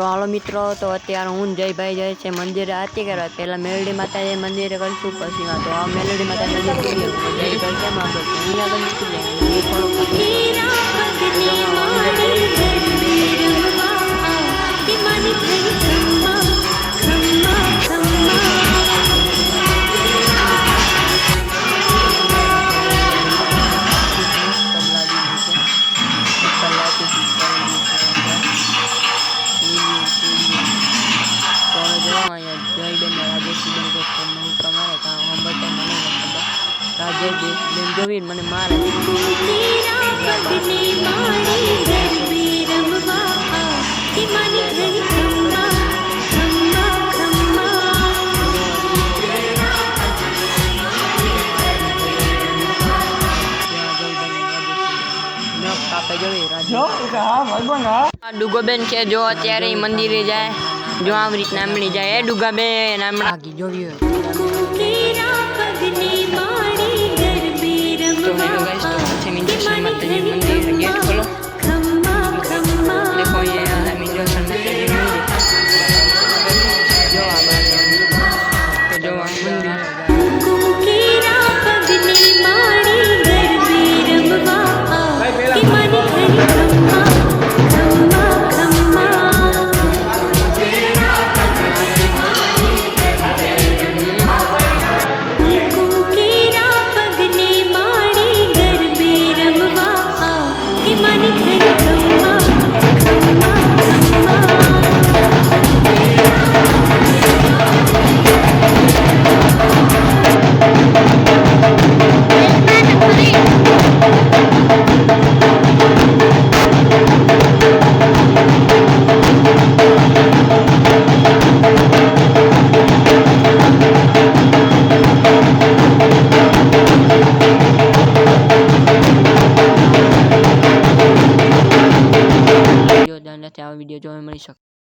હાલો મિત્રો, તો અત્યારે હું જયભાઈ જાય છે મંદિરે આરતી કરવા. પહેલા મેલડી માતાજી મંદિરે કરીશું, પછી તો આ મેલડી માતા મંદિર પૂરી જયભાઈ કેમ આગળ અહીંયા આગળ મૂકી જોવીને મને મારે ડુગોબેન છે જો અત્યારે મંદિરે જાય, જો આવી રીતના આમળી જાય. ડુગાબેન આમળી જોવી હોય तो हेलो गाइस, तो पीछे मिंजेश्वर माताजी मंदिर गेट खोलो. देखो ये है मिंजेश्वर माताजी मंदिर. जो आ बात तो जो आ मंदिर વિડીયો જોવા મળી શકે.